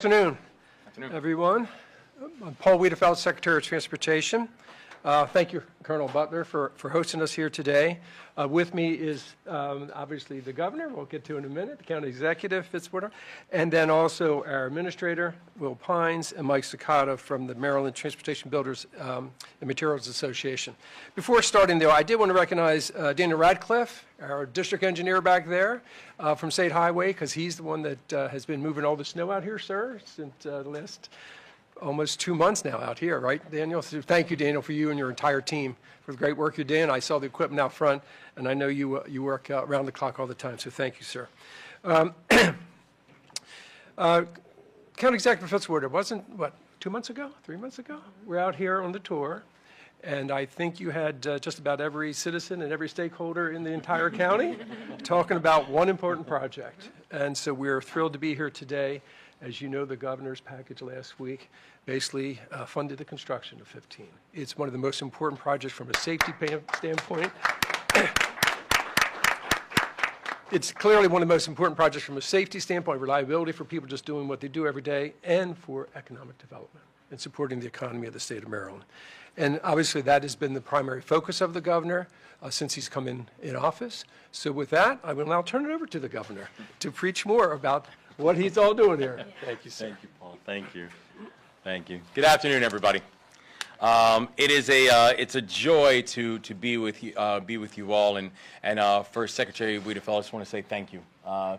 Afternoon, everyone. I'm Paul Wiedefeld, Secretary of Transportation. Thank you, Colonel Butler, for hosting us here today. With me is obviously the governor, we'll get to in a minute, the county executive, Fitzwater, and then also our administrator, Will Pines, and Mike Sakata from the Maryland Transportation Builders and Materials Association. Before starting, though, I did want to recognize Dana Radcliffe, our district engineer back there from State Highway, because he's the one that has been moving all the snow out here, sir, since the last almost 2 months now out here, right, Daniel? So thank you, Daniel, for you and your entire team for the great work you're doing. I saw the equipment out front, and I know you work around the clock all the time, so thank you, sir. County Executive Fitzwater, wasn't, what, 2 months ago, 3 months ago? We're out here on the tour, and I think you had just about every citizen and every stakeholder in the entire county talking about one important project. And so we're thrilled to be here today. As you know, the governor's package last week basically funded the construction of 15. It's one of the most important projects from a safety standpoint. It's clearly one of the most important projects from a safety standpoint, reliability for people just doing what they do every day, and for economic development and supporting the economy of the state of Maryland. And obviously that has been the primary focus of the governor since he's come in office. So with that, I will now turn it over to the governor to preach more about what he's all doing here. Thank you, sir. Thank you, Paul. Thank you. Thank you. Good afternoon, everybody. It's a joy to be with you all, and first, Secretary Wiedefeld, I just want to say thank you.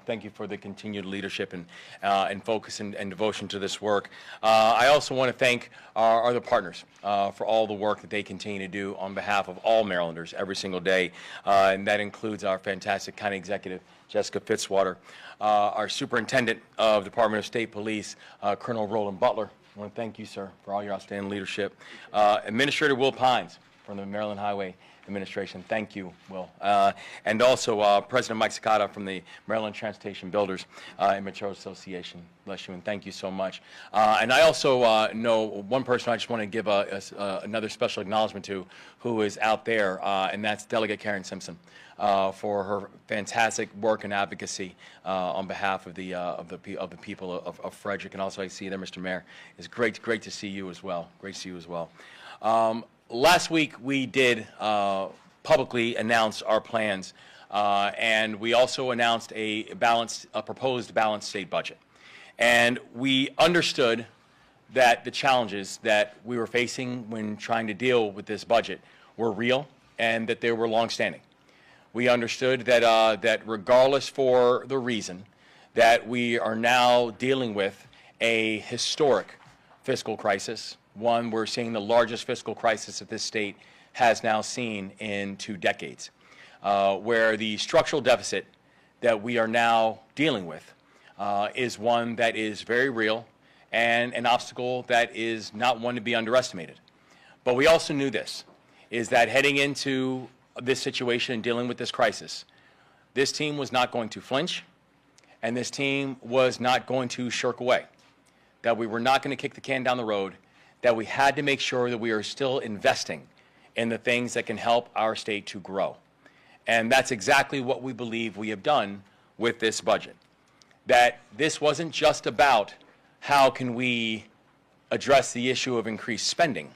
Thank you for the continued leadership and focus and devotion to this work. I also want to thank our other partners for all the work that they continue to do on behalf of all Marylanders every single day, and that includes our fantastic county executive, Jessica Fitzwater, our superintendent of Department of State Police, Colonel Roland Butler. I want to thank you, sir, for all your outstanding leadership. Administrator Will Pines from the Maryland Highway Administration. Thank you, Will. And also President Mike Sakata from the Maryland Transportation Builders and Materials Association. Bless you, and thank you so much. And I also know one person I just want to give another special acknowledgement to, who is out there, and that's Delegate Karen Simpson, for her fantastic work and advocacy on behalf of the people of Frederick. And also I see there, Mr. Mayor, it's great to see you as well. Great to see you as well. Last week we did publicly announce our plans, and we also announced a proposed balanced state budget. And we understood that the challenges that we were facing when trying to deal with this budget were real and that they were longstanding. We understood that that regardless for the reason that we are now dealing with a historic fiscal crisis, one we're seeing the largest fiscal crisis that this state has now seen in 2 decades, where the structural deficit that we are now dealing with is one that is very real and an obstacle that is not one to be underestimated. But we also knew this, is that heading into this situation and dealing with this crisis, this team was not going to flinch, and this team was not going to shirk away, that we were not going to kick the can down the road, that we had to make sure that we are still investing in the things that can help our state to grow. And that's exactly what we believe we have done with this budget. That this wasn't just about how can we address the issue of increased spending.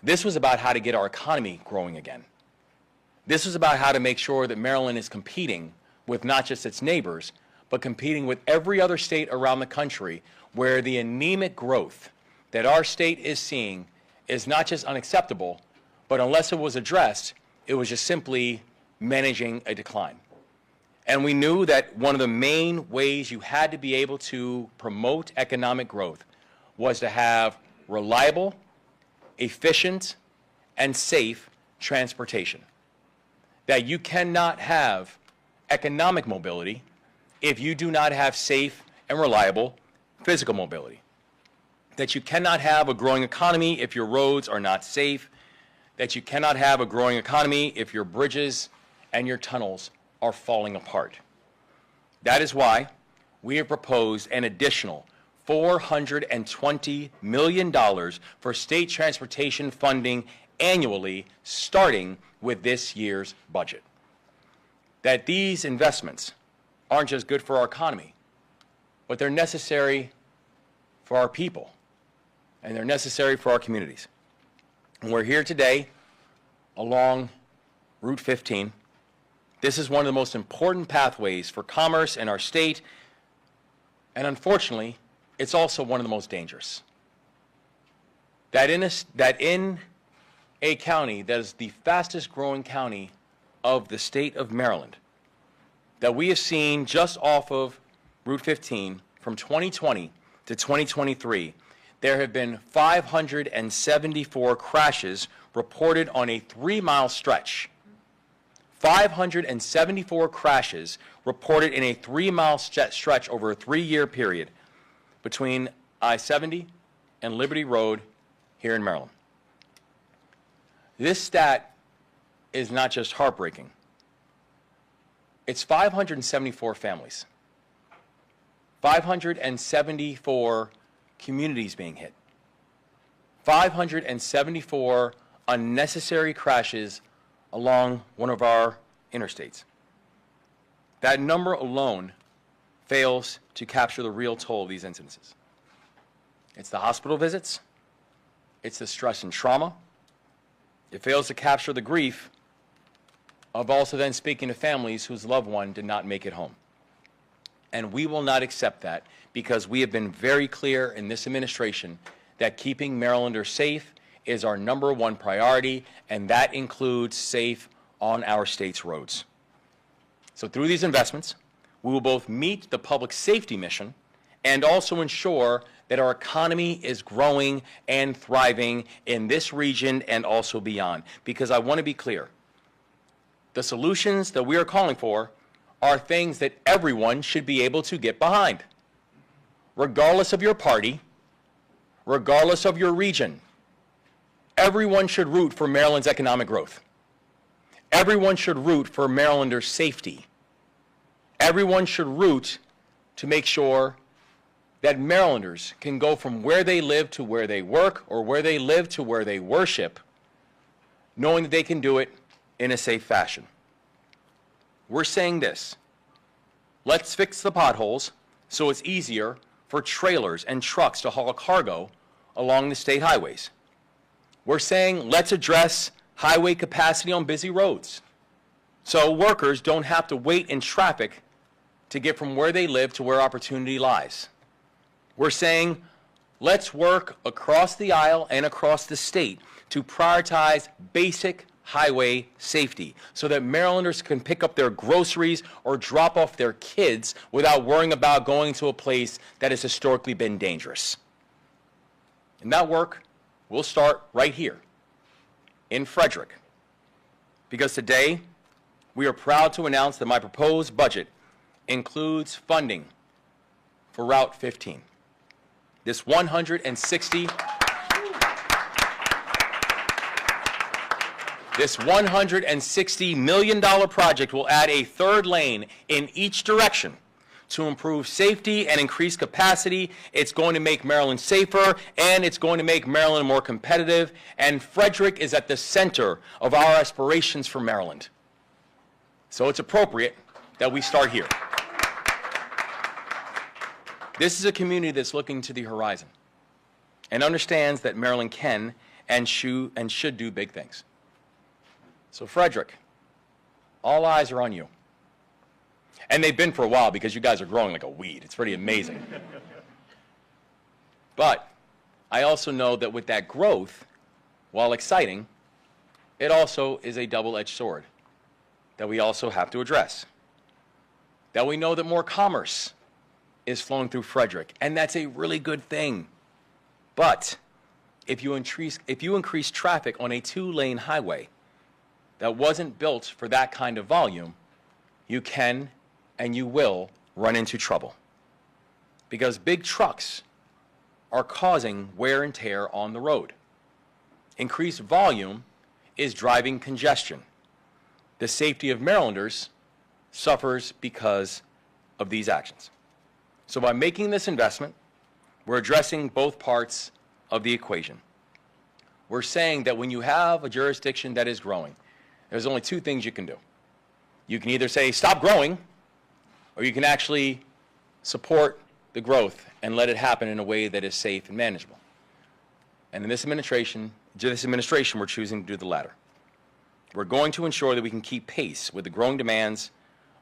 This was about how to get our economy growing again. This was about how to make sure that Maryland is competing with not just its neighbors, but competing with every other state around the country, where the anemic growth that our state is seeing is not just unacceptable, but unless it was addressed, it was just simply managing a decline. And we knew that one of the main ways you had to be able to promote economic growth was to have reliable, efficient, and safe transportation. That you cannot have economic mobility if you do not have safe and reliable physical mobility. That you cannot have a growing economy if your roads are not safe. That you cannot have a growing economy if your bridges and your tunnels are falling apart. That is why we have proposed an additional $420 million for state transportation funding annually, starting with this year's budget. That these investments aren't just good for our economy, but they're necessary for our people, and they're necessary for our communities. And we're here today along Route 15. This is one of the most important pathways for commerce in our state, and unfortunately, it's also one of the most dangerous. That in a county that is the fastest growing county of the state of Maryland, that we have seen just off of Route 15 from 2020 to 2023, there have been 574 crashes reported on a 3-mile stretch. 574 crashes reported in a 3-mile stretch over a 3-year period between I-70 and Liberty Road here in Maryland. This stat is not just heartbreaking. It's 574 families, 574 communities being hit, 574 unnecessary crashes along one of our interstates. That number alone fails to capture the real toll of these incidences. It's the hospital visits, it's the stress and trauma. It fails to capture the grief of also then speaking to families whose loved one did not make it home. And we will not accept that, because we have been very clear in this administration that keeping Marylanders safe is our #1 priority, and that includes safe on our state's roads. So through these investments, we will both meet the public safety mission and also ensure that our economy is growing and thriving in this region and also beyond. Because I want to be clear, the solutions that we are calling for are things that everyone should be able to get behind, regardless of your party, regardless of your region. Everyone should root for Maryland's economic growth. Everyone should root for Marylanders' safety. Everyone should root to make sure that Marylanders can go from where they live to where they work, or where they live to where they worship, knowing that they can do it in a safe fashion. We're saying this: let's fix the potholes so it's easier for trailers and trucks to haul cargo along the state highways. We're saying let's address highway capacity on busy roads so workers don't have to wait in traffic to get from where they live to where opportunity lies. We're saying let's work across the aisle and across the state to prioritize basic highway safety so that Marylanders can pick up their groceries or drop off their kids without worrying about going to a place that has historically been dangerous. And that work will start right here in Frederick, because today we are proud to announce that my proposed budget includes funding for Route 15. This $160 million project will add a third lane in each direction to improve safety and increase capacity. It's going to make Maryland safer, and it's going to make Maryland more competitive. And Frederick is at the center of our aspirations for Maryland. So it's appropriate that we start here. This is a community that's looking to the horizon and understands that Maryland can and should do big things. So Frederick, all eyes are on you. And they've been for a while, because you guys are growing like a weed. It's pretty amazing. But I also know that with that growth, while exciting, it also is a double-edged sword that we also have to address. That we know that more commerce is flowing through Frederick, and that's a really good thing. But if you increase traffic on a 2-lane highway that wasn't built for that kind of volume, you can and you will run into trouble, because big trucks are causing wear and tear on the road. Increased volume is driving congestion. The safety of Marylanders suffers because of these actions. So by making this investment, we're addressing both parts of the equation. We're saying that when you have a jurisdiction that is growing, there's only 2 things you can do. You can either say, stop growing, or you can actually support the growth and let it happen in a way that is safe and manageable. And in this administration, we're choosing to do the latter. We're going to ensure that we can keep pace with the growing demands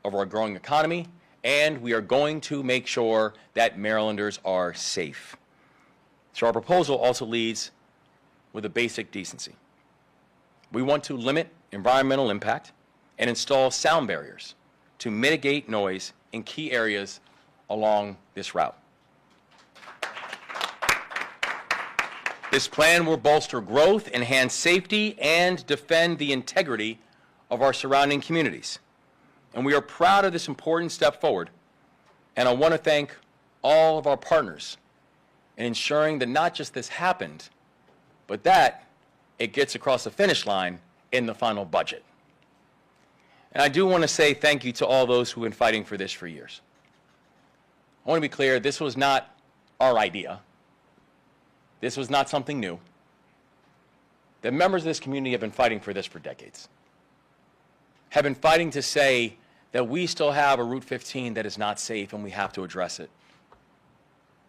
of our growing economy, and we are going to make sure that Marylanders are safe. So our proposal also leads with a basic decency. We want to limit environmental impact and install sound barriers to mitigate noise in key areas along this route. This plan will bolster growth, enhance safety, and defend the integrity of our surrounding communities. And we are proud of this important step forward. And I want to thank all of our partners in ensuring that not just this happened, but that it gets across the finish line in the final budget. And I do want to say thank you to all those who have been fighting for this for years. I want to be clear, this was not our idea. This was not something new. The members of this community have been fighting for this for decades. Have been fighting to say that we still have a Route 15 that is not safe and we have to address it.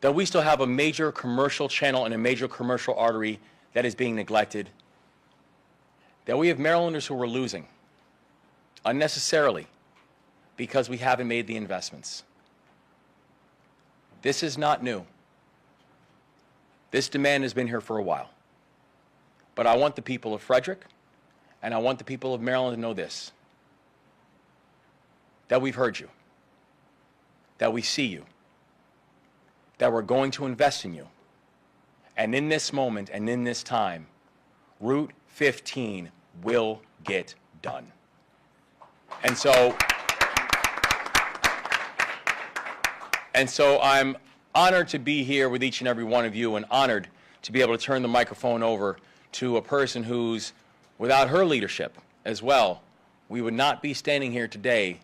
That we still have a major commercial channel and a major commercial artery that is being neglected. That we have Marylanders who are losing unnecessarily because we haven't made the investments. This is not new. This demand has been here for a while. But I want the people of Frederick and I want the people of Maryland to know this, that we've heard you, that we see you, that we're going to invest in you. And in this moment and in this time, Route 15 will get done. And so I'm honored to be here with each and every one of you and honored to be able to turn the microphone over to a person who's, without her leadership as well, we would not be standing here today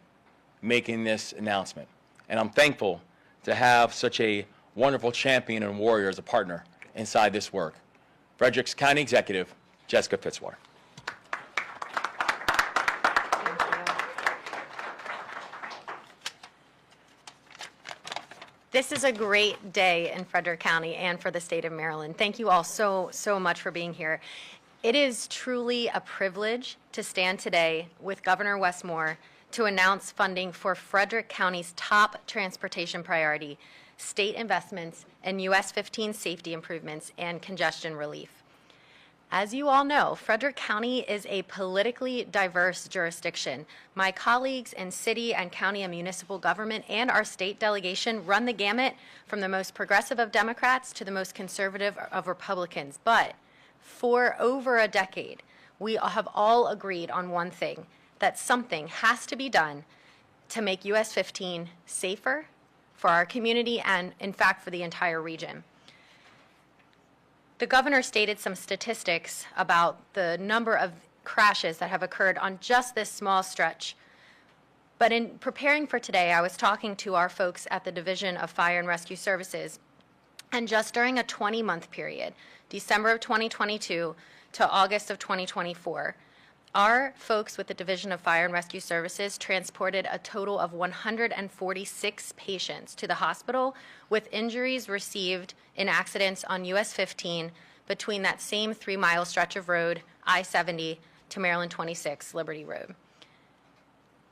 making this announcement. And I'm thankful to have such a wonderful champion and warrior as a partner inside this work. Frederick's County Executive, Jessica Fitzwater. This is a great day in Frederick County and for the state of Maryland. Thank you all so much for being here. It is truly a privilege to stand today with Governor Wes Moore to announce funding for Frederick County's top transportation priority, state investments in US 15 safety improvements and congestion relief. As you all know, Frederick County is a politically diverse jurisdiction. My colleagues in city and county and municipal government and our state delegation run the gamut from the most progressive of Democrats to the most conservative of Republicans. But for over a decade, we have all agreed on one thing, that something has to be done to make US 15 safer for our community and, in fact, for the entire region. The governor stated some statistics about the number of crashes that have occurred on just this small stretch. But in preparing for today, I was talking to our folks at the Division of Fire and Rescue Services, and just during a 20-month period, December of 2022 to August of 2024, our folks with the Division of Fire and Rescue Services transported a total of 146 patients to the hospital with injuries received in accidents on US 15 between that same 3-mile stretch of road, I-70, to Maryland 26, Liberty Road.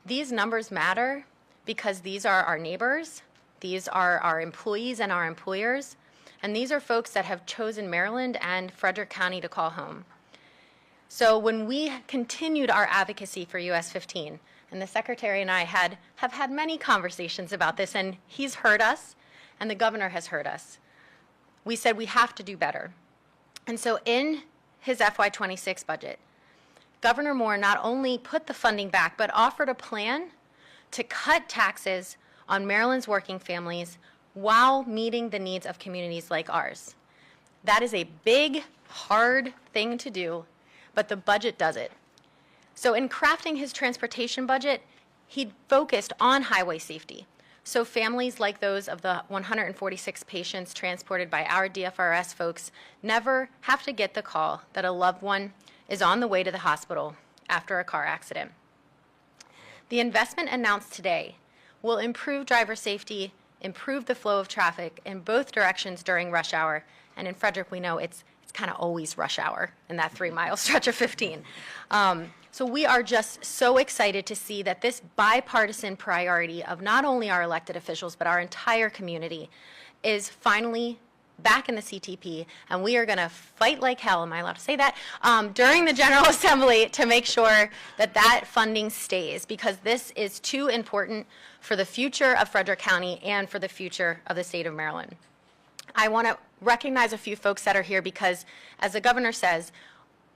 These numbers matter because these are our neighbors, these are our employees and our employers, and these are folks that have chosen Maryland and Frederick County to call home. So when we continued our advocacy for US 15, and the Secretary and I have had many conversations about this, and he's heard us, and the governor has heard us, we said we have to do better. And so in his FY26 budget, Governor Moore not only put the funding back, but offered a plan to cut taxes on Maryland's working families while meeting the needs of communities like ours. That is a big, hard thing to do, but the budget does it. So in crafting his transportation budget, he focused on highway safety. So families like those of the 146 patients transported by our DFRS folks never have to get the call that a loved one is on the way to the hospital after a car accident. The investment announced today will improve driver safety improve the flow of traffic in both directions during rush hour. And in Frederick, we know it's kind of always rush hour in that 3-mile stretch of 15. So we are just so excited to see that this bipartisan priority of not only our elected officials, but our entire community is finally back in the CTP, and we are going to fight like hell, am I allowed to say that, during the General Assembly to make sure that that funding stays, because this is too important for the future of Frederick County and for the future of the state of Maryland. I want to recognize a few folks that are here because, as the governor says,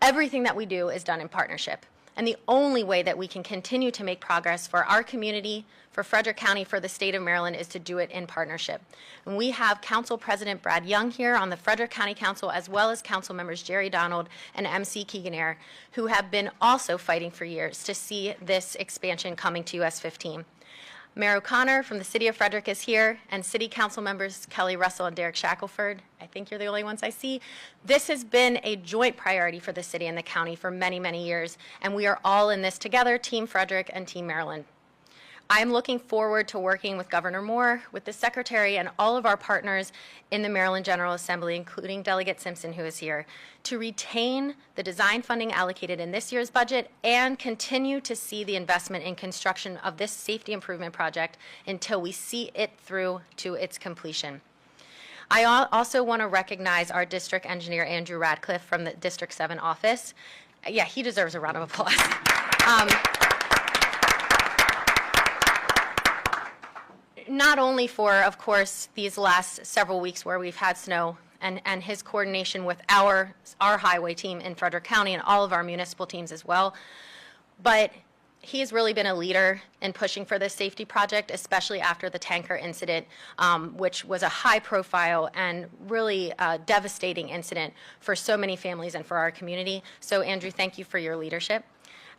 everything that we do is done in partnership. And the only way that we can continue to make progress for our community, for Frederick County, for the state of Maryland, is to do it in partnership. And we have Council President Brad Young here on the Frederick County Council, as well as Council members Jerry Donald and MC Keegan-Air, who have been also fighting for years to see this expansion coming to US 15. Mayor O'Connor from the City of Frederick is here, and City Council members Kelly Russell and Derek Shackelford. I think you're the only ones I see. This has been a joint priority for the city and the county for many, many years, and we are all in this together, Team Frederick and Team Maryland. I'm looking forward to working with Governor Moore, with the Secretary, and all of our partners in the Maryland General Assembly, including Delegate Simpson, who is here, to retain the design funding allocated in this year's budget and continue to see the investment in construction of this safety improvement project until we see it through to its completion. I also want to recognize our district engineer, Andrew Radcliffe, from the District 7 office. Yeah, he deserves a round of applause. Not only for, of course, these last several weeks where we've had snow and his coordination with our highway team in Frederick County and all of our municipal teams as well, but he has really been a leader in pushing for this safety project, especially after the tanker incident, which was a high-profile and really devastating incident for so many families and for our community. So, Andrew, thank you for your leadership.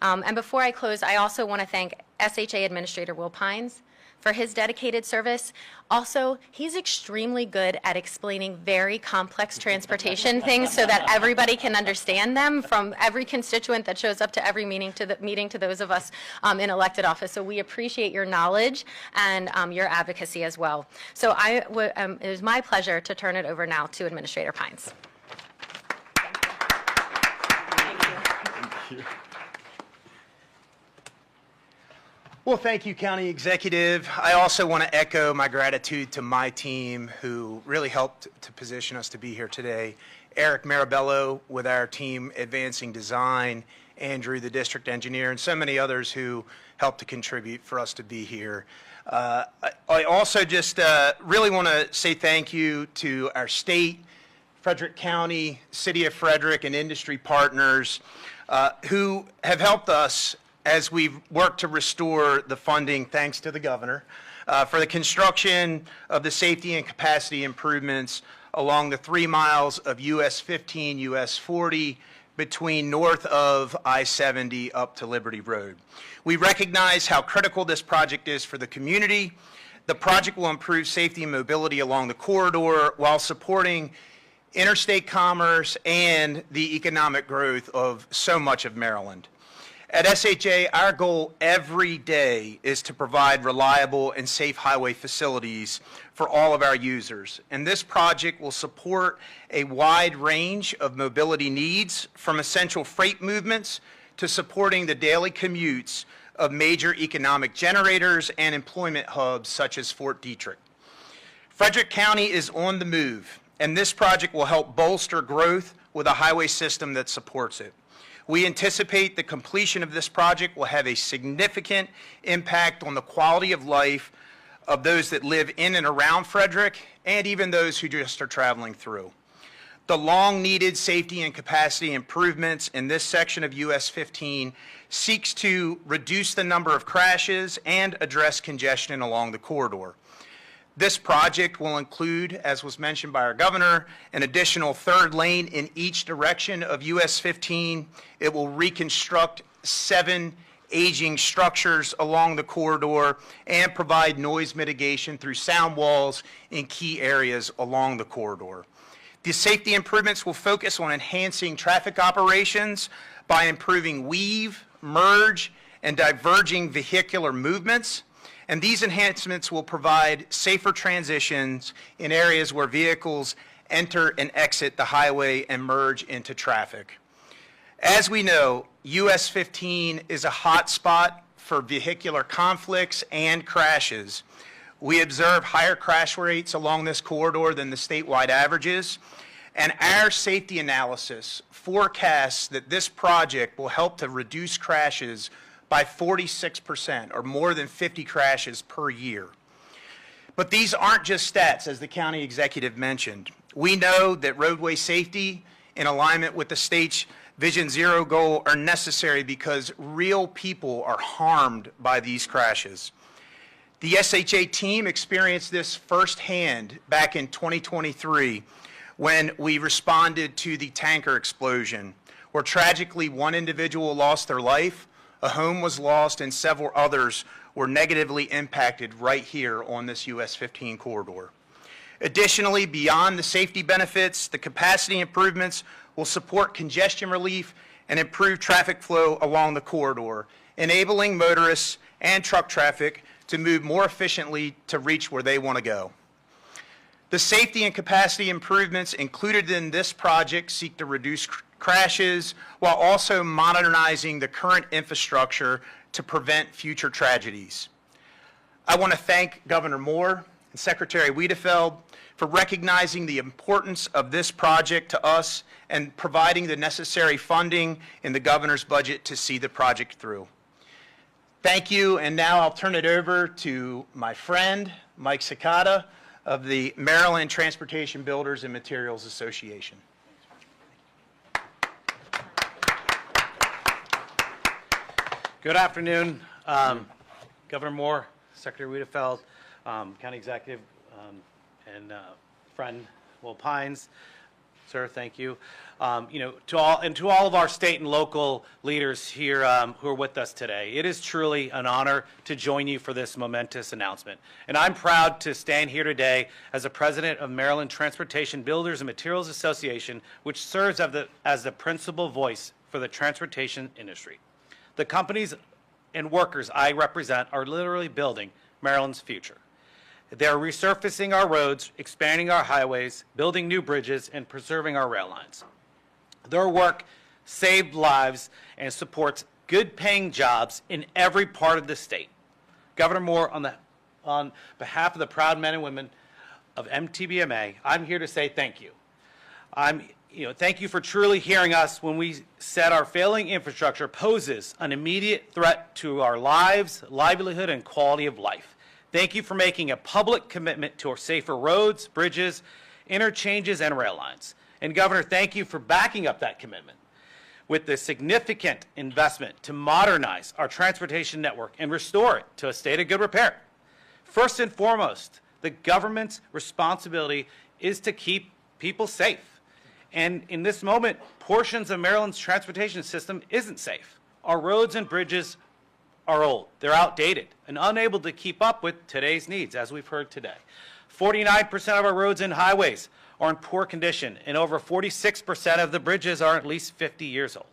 And before I close, I also want to thank SHA Administrator Will Pines for his dedicated service. Also, he's extremely good at explaining very complex transportation things so that everybody can understand them, from every constituent that shows up to every meeting to those of us in elected office. So we appreciate your knowledge and your advocacy as well. So it is my pleasure to turn it over now to Administrator Pines. Thank you. Well, thank you, County Executive. I also want to echo my gratitude to my team who really helped to position us to be here today. Eric Marabello with our team Advancing Design, Andrew, the district engineer, and so many others who helped to contribute for us to be here. I also just really want to say thank you to our state, Frederick County, City of Frederick, and industry partners who have helped us as we've worked to restore the funding, thanks to the governor, for the construction of the safety and capacity improvements along the 3 miles of US 15, US 40, between north of I-70 up to Liberty Road. We recognize how critical this project is for the community. The project will improve safety and mobility along the corridor while supporting interstate commerce and the economic growth of so much of Maryland. At SHA, our goal every day is to provide reliable and safe highway facilities for all of our users. And this project will support a wide range of mobility needs, from essential freight movements to supporting the daily commutes of major economic generators and employment hubs such as Fort Detrick. Frederick County is on the move, and this project will help bolster growth with a highway system that supports it. We anticipate the completion of this project will have a significant impact on the quality of life of those that live in and around Frederick, and even those who just are traveling through. The long-needed safety and capacity improvements in this section of US 15 seeks to reduce the number of crashes and address congestion along the corridor. This project will include, as was mentioned by our governor, an additional third lane in each direction of US 15. It will reconstruct 7 aging structures along the corridor and provide noise mitigation through sound walls in key areas along the corridor. The safety improvements will focus on enhancing traffic operations by improving weave, merge, and diverging vehicular movements, And these enhancements will provide safer transitions in areas where vehicles enter and exit the highway and merge into traffic. As we know, US 15 is a hot spot for vehicular conflicts and crashes. We observe higher crash rates along this corridor than the statewide averages, and our safety analysis forecasts that this project will help to reduce crashes by 46%, or more than 50 crashes per year. But these aren't just stats, as the county executive mentioned. We know that roadway safety in alignment with the state's Vision Zero goal are necessary because real people are harmed by these crashes. The SHA team experienced this firsthand back in 2023 when we responded to the tanker explosion, where tragically one individual lost their life, a home was lost, and several others were negatively impacted right here on this US 15 corridor. Additionally, beyond the safety benefits, the capacity improvements will support congestion relief and improve traffic flow along the corridor, enabling motorists and truck traffic to move more efficiently to reach where they want to go. The safety and capacity improvements included in this project seek to reduce crashes while also modernizing the current infrastructure to prevent future tragedies. I want to thank Governor Moore and Secretary Wiedefeld for recognizing the importance of this project to us and providing the necessary funding in the governor's budget to see the project through. Thank you, and now I'll turn it over to my friend, Mike Cicada of the Maryland Transportation Builders and Materials Association. Good afternoon, Governor Moore, Secretary Wiedefeld, County Executive, and friend Will Pines. Sir, thank you. To all of our state and local leaders here who are with us today, it is truly an honor to join you for this momentous announcement. And I'm proud to stand here today as the president of Maryland Transportation Builders and Materials Association, which serves as the principal voice for the transportation industry. The companies and workers I represent are literally building Maryland's future. They're resurfacing our roads, expanding our highways, building new bridges, and preserving our rail lines. Their work saved lives and supports good-paying jobs in every part of the state. Governor Moore, on behalf of the proud men and women of MTBMA, I'm here to say thank you. Thank you for truly hearing us when we said our failing infrastructure poses an immediate threat to our lives, livelihood, and quality of life. Thank you for making a public commitment to our safer roads, bridges, interchanges, and rail lines. And Governor, thank you for backing up that commitment with the significant investment to modernize our transportation network and restore it to a state of good repair. First and foremost, the government's responsibility is to keep people safe. And in this moment, portions of Maryland's transportation system isn't safe. Our roads and bridges are old, they're outdated, and unable to keep up with today's needs, as we've heard today. 49% of our roads and highways are in poor condition, and over 46% of the bridges are at least 50 years old.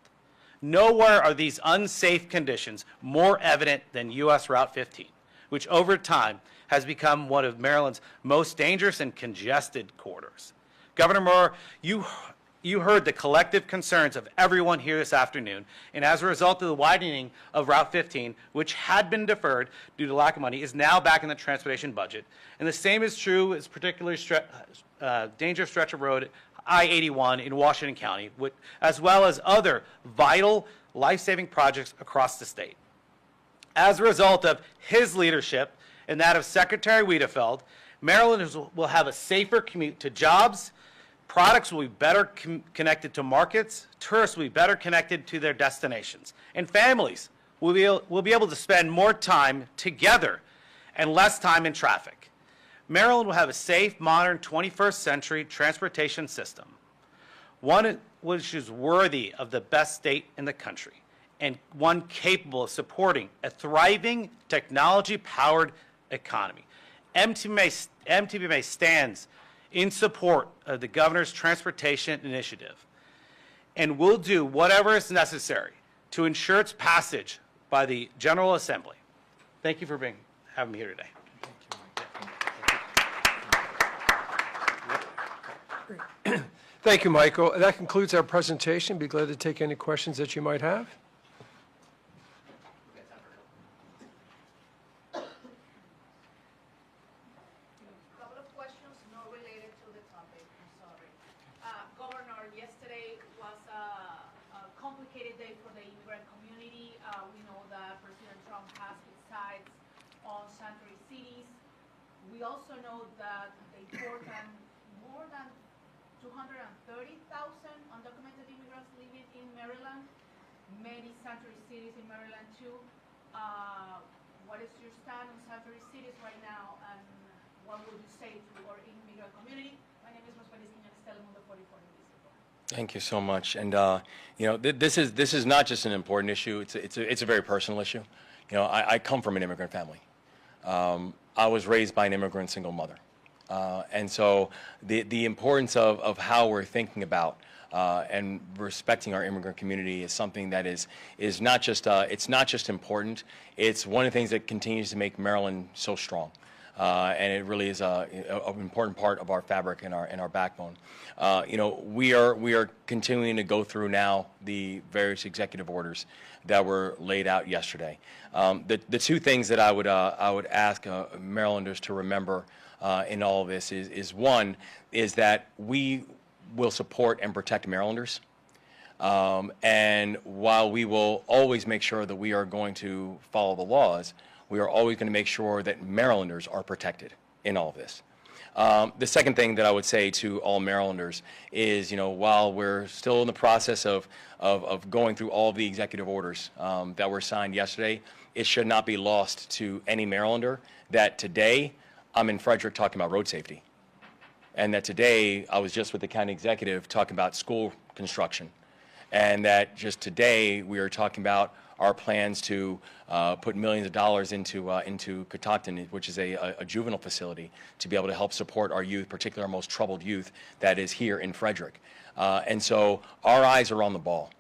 Nowhere are these unsafe conditions more evident than US Route 15, which over time has become one of Maryland's most dangerous and congested corridors. Governor Moore, you heard the collective concerns of everyone here this afternoon, and as a result of the widening of Route 15, which had been deferred due to lack of money, is now back in the transportation budget. And the same is true as particularly dangerous stretch of road, I-81 in Washington County, as well as other vital life-saving projects across the state. As a result of his leadership and that of Secretary Wiedefeld, Marylanders will have a safer commute to jobs, products will be better connected to markets, tourists will be better connected to their destinations, and families will be able to spend more time together and less time in traffic. Maryland will have a safe, modern, 21st century transportation system, one which is worthy of the best state in the country, and one capable of supporting a thriving, technology-powered economy. MTBMA stands in support of the governor's transportation initiative and will do whatever is necessary to ensure its passage by the General Assembly. Thank you for have him here today. Thank you, Michael. That concludes our presentation. Be glad to take any questions that you might have. Couple of questions not related to the topic, I'm sorry. Governor, yesterday was a complicated day for the immigrant community. We know that President Trump has his sights on sanctuary cities. We also know that they deported more than 230,000 undocumented immigrants living in Maryland, many sanctuary cities in Maryland too. What is your stand on sanctuary cities right now, and what would you say to our immigrant community? My name is Rosemary Quiñones, Telemundo 44 in Visitor. Thank you so much. And you know, this is not just an important issue. It's a very personal issue. You know, I come from an immigrant family. I was raised by an immigrant single mother. And so the importance of how we're thinking about and respecting our immigrant community is something that is not just it's not just important. It's one of the things that continues to make Maryland so strong. And it really is an important part of our fabric and our backbone. You know, we are continuing to go through now the various executive orders that were laid out yesterday. The two things that I would ask Marylanders to remember in all of this is one is that we will support and protect Marylanders. And while we will always make sure that we are going to follow the laws, we are always going to make sure that Marylanders are protected in all of this. The second thing that I would say to all Marylanders is, you know, while we're still in the process of going through all of the executive orders that were signed yesterday, it should not be lost to any Marylander that today I'm in Frederick talking about road safety, and that today I was just with the county executive talking about school construction, and that just today we are talking about our plans to put millions of dollars into Catoctin, which is a juvenile facility, to be able to help support our youth, particularly our most troubled youth that is here in Frederick. And so our eyes are on the ball.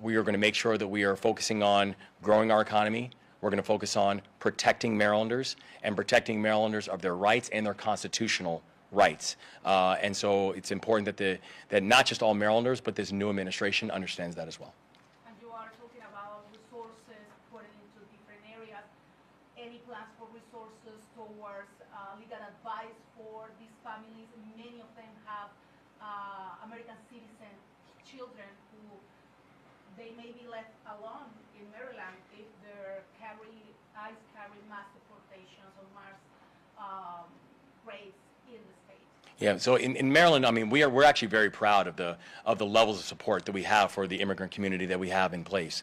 We are going to make sure that we are focusing on growing our economy. We're going to focus on protecting Marylanders and protecting Marylanders of their rights and their constitutional rights. And so it's important that not just all Marylanders, but this new administration understands that as well. And you are talking about resources put into different areas. Any plans for resources towards legal advice for these families? Many of them have American citizen children who they may be left alone in Maryland if they're ICE carry mass deportations or mass raids in the state. Yeah, so in Maryland, I mean, we're actually very proud of the levels of support that we have for the immigrant community that we have in place.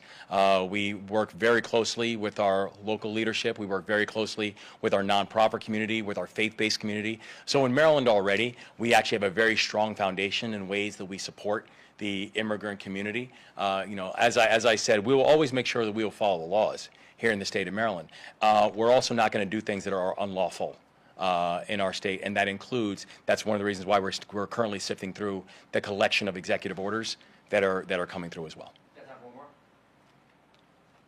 We work very closely with our local leadership. We work very closely with our nonprofit community, with our faith-based community. So in Maryland already, we actually have a very strong foundation in ways that we support the immigrant community. You know, as I said, we will always make sure that we will follow the laws here in the state of Maryland. We're also not going to do things that are unlawful in our state, and that includes, that's one of the reasons why we're currently sifting through the collection of executive orders that are coming through as well.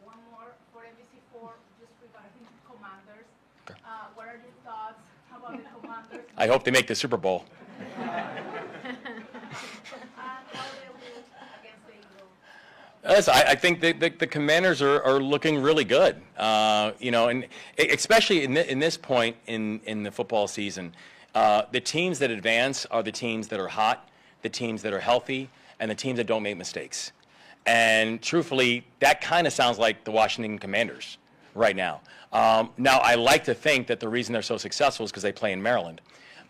One more for NBC4, just regarding Commanders. Okay. What are your thoughts about the Commanders? I hope they make the Super Bowl. I think the Commanders are looking really good, you know, and especially in this point in the football season, the teams that advance are the teams that are hot, the teams that are healthy, and the teams that don't make mistakes. And truthfully, that kind of sounds like the Washington Commanders right now. Now, I like to think that the reason they're so successful is because they play in Maryland.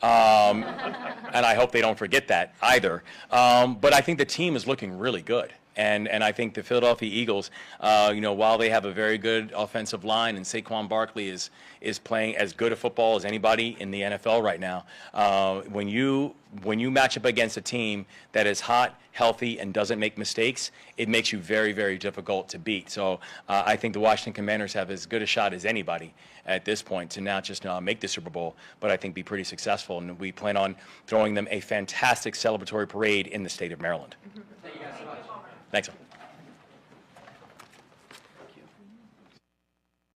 And I hope they don't forget that either. But I think the team is looking really good. And I think the Philadelphia Eagles, you know, while they have a very good offensive line and Saquon Barkley is playing as good a football as anybody in the NFL right now, when you match up against a team that is hot, healthy, and doesn't make mistakes, it makes you very, very difficult to beat. So I think the Washington Commanders have as good a shot as anybody at this point to not just make the Super Bowl, but I think be pretty successful. And we plan on throwing them a fantastic celebratory parade in the state of Maryland. Thanks, sir.